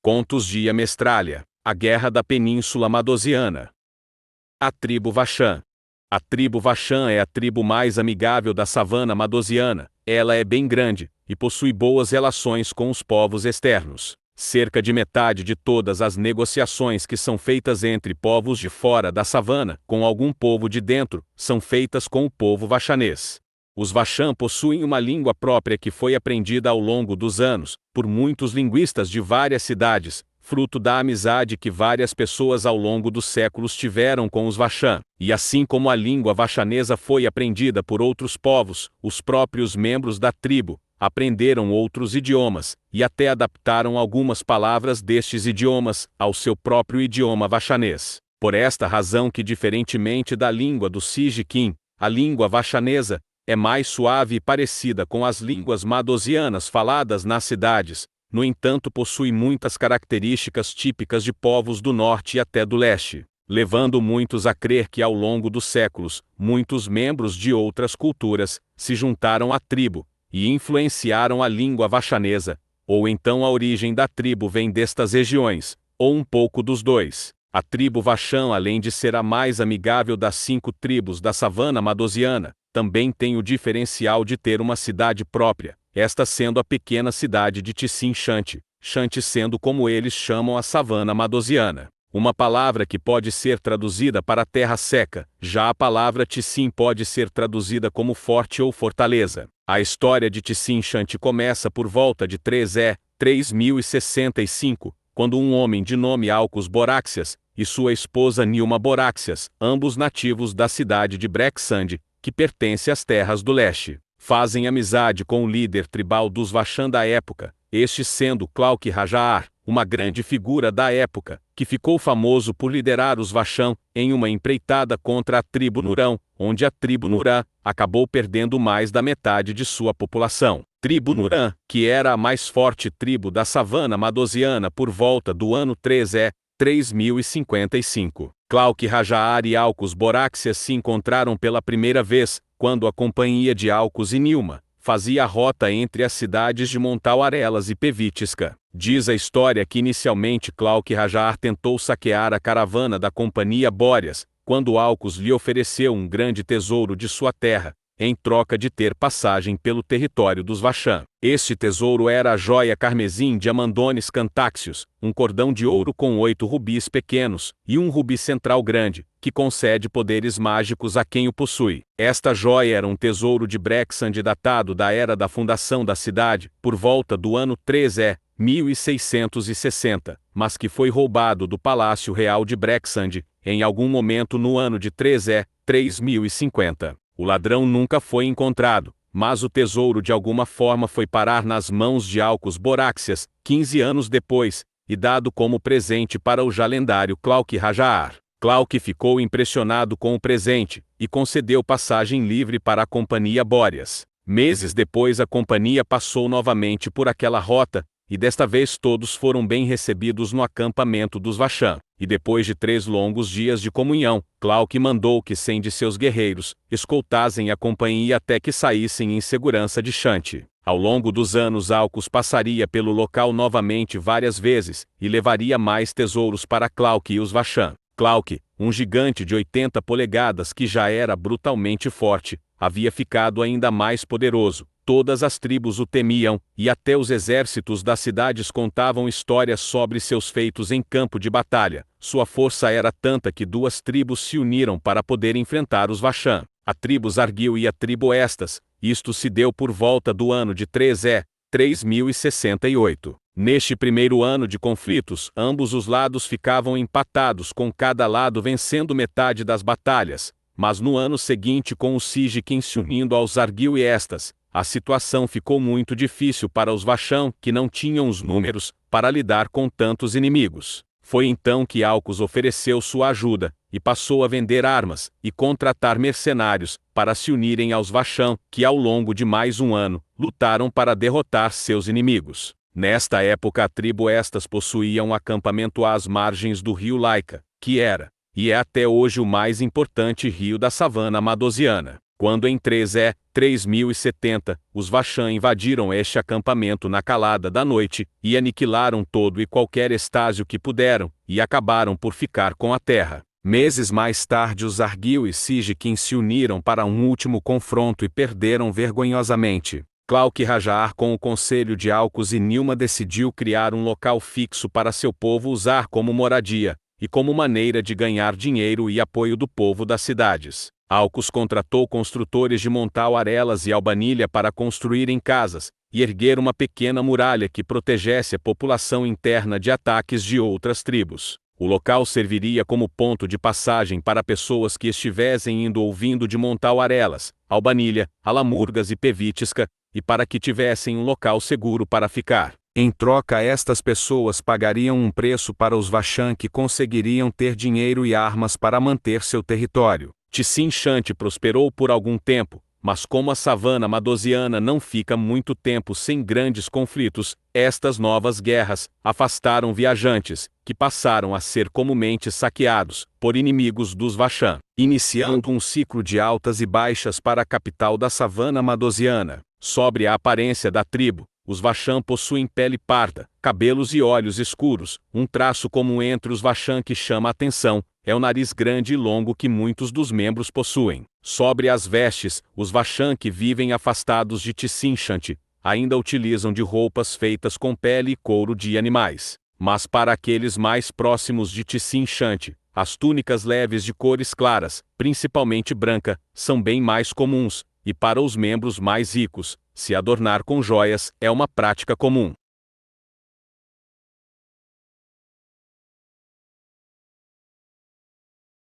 Contos de Iamestralia, a Guerra da Península Madosiana. A tribo Vachã. A tribo Vachã é a tribo mais amigável da savana madosiana. Ela é bem grande, e possui boas relações com os povos externos. Cerca de metade de todas as negociações que são feitas entre povos de fora da savana, com algum povo de dentro, são feitas com o povo vachanês. Os Vachã possuem uma língua própria que foi aprendida ao longo dos anos, por muitos linguistas de várias cidades, fruto da amizade que várias pessoas ao longo dos séculos tiveram com os Vachã. E assim como a língua vachanesa foi aprendida por outros povos, os próprios membros da tribo aprenderam outros idiomas, e até adaptaram algumas palavras destes idiomas ao seu próprio idioma vachanês. Por esta razão que, diferentemente da língua do Sijiquim, a língua vachanesa é mais suave e parecida com as línguas madosianas faladas nas cidades. No entanto, possui muitas características típicas de povos do norte e até do leste, levando muitos a crer que ao longo dos séculos, muitos membros de outras culturas se juntaram à tribo e influenciaram a língua vachanesa, ou então a origem da tribo vem destas regiões, ou um pouco dos dois. A tribo Vachã, além de ser a mais amigável das 5 tribos da savana madosiana, também tem o diferencial de ter uma cidade própria, esta sendo a pequena cidade de Tissim Shanti, Shanti sendo como eles chamam a savana madosiana. Uma palavra que pode ser traduzida para terra seca, já a palavra Tissim pode ser traduzida como forte ou fortaleza. A história de Tissim Shanti começa por volta de 3065, quando um homem de nome Alcus Boraxias e sua esposa Nilma Boraxias, ambos nativos da cidade de Brexand, que pertence às terras do leste, fazem amizade com o líder tribal dos Vachã da época, este sendo Clauque Rajaar, uma grande figura da época, que ficou famoso por liderar os Vachã em uma empreitada contra a tribo Nurão, onde a tribo Nurã acabou perdendo mais da metade de sua população. Tribo Nurã, que era a mais forte tribo da savana madosiana por volta do ano 3055. Clauque Rajaar e Alcus Boraxias se encontraram pela primeira vez, quando a companhia de Alcus e Nilma fazia a rota entre as cidades de Montauarelas e Pevitisca. Diz a história que inicialmente Clauque Rajaar tentou saquear a caravana da companhia Bóreas, quando Alcus lhe ofereceu um grande tesouro de sua terra, em troca de ter passagem pelo território dos Vachã. Este tesouro era a joia carmesim de Amandones Cantaxius, um cordão de ouro com 8 rubis pequenos, e um rubi central grande, que concede poderes mágicos a quem o possui. Esta joia era um tesouro de Brexand datado da era da fundação da cidade, por volta do ano 1660, mas que foi roubado do Palácio Real de Brexand, em algum momento no ano de 3050. O ladrão nunca foi encontrado, mas o tesouro de alguma forma foi parar nas mãos de Alcus Boraxias, 15 anos depois, e dado como presente para o já lendário Clauque Rajaar. Clauque ficou impressionado com o presente, e concedeu passagem livre para a companhia Bóreas. Meses depois a companhia passou novamente por aquela rota, e desta vez todos foram bem recebidos no acampamento dos Vachã. E depois de 3 longos dias de comunhão, Clauque mandou que 100 de seus guerreiros escoltassem a companhia até que saíssem em segurança de Shanti. Ao longo dos anos Alcus passaria pelo local novamente várias vezes, e levaria mais tesouros para Clauque e os Vachã. Clauque, um gigante de 80 polegadas que já era brutalmente forte, havia ficado ainda mais poderoso. Todas as tribos o temiam, e até os exércitos das cidades contavam histórias sobre seus feitos em campo de batalha. Sua força era tanta que 2 tribos se uniram para poder enfrentar os Vachã. A tribo Zarguil e a tribo Estas. Isto se deu por volta do ano de 3068. Neste primeiro ano de conflitos, ambos os lados ficavam empatados, com cada lado vencendo metade das batalhas. Mas no ano seguinte, com os Sijiquim se unindo aos Zarguil e Estas, a situação ficou muito difícil para os Vachã, que não tinham os números para lidar com tantos inimigos. Foi então que Alcus ofereceu sua ajuda, e passou a vender armas e contratar mercenários para se unirem aos Vachã, que ao longo de mais um ano, lutaram para derrotar seus inimigos. Nesta época a tribo Estas possuía um acampamento às margens do rio Laica, que era, e é até hoje o mais importante rio da savana madosiana. Quando em 3070, os Vashã invadiram este acampamento na calada da noite, e aniquilaram todo e qualquer estágio que puderam, e acabaram por ficar com a terra. Meses mais tarde os Argil e Sigyn se uniram para um último confronto e perderam vergonhosamente. Clauque-Rajar com o conselho de Alcus e Nilma decidiu criar um local fixo para seu povo usar como moradia, e como maneira de ganhar dinheiro e apoio do povo das cidades. Alcus contratou construtores de Montal-Arelas e Albanilha para construírem casas, e erguer uma pequena muralha que protegesse a população interna de ataques de outras tribos. O local serviria como ponto de passagem para pessoas que estivessem indo ou vindo de Montal-Arelas, Albanilha, Alamurgas e Pevítisca, e para que tivessem um local seguro para ficar. Em troca, estas pessoas pagariam um preço para os Vashã que conseguiriam ter dinheiro e armas para manter seu território. Tsin-Shanti prosperou por algum tempo, mas como a savana madosiana não fica muito tempo sem grandes conflitos, estas novas guerras afastaram viajantes, que passaram a ser comumente saqueados por inimigos dos Vashã, iniciando um ciclo de altas e baixas para a capital da savana madosiana. Sobre a aparência da tribo, os Vashã possuem pele parda, cabelos e olhos escuros. Um traço comum entre os Vashã que chama a atenção é o nariz grande e longo que muitos dos membros possuem. Sobre as vestes, os Vashã que vivem afastados de Tsin-Shanti ainda utilizam de roupas feitas com pele e couro de animais. Mas para aqueles mais próximos de Tsin-Shanti, as túnicas leves de cores claras, principalmente branca, são bem mais comuns, e para os membros mais ricos, se adornar com joias é uma prática comum.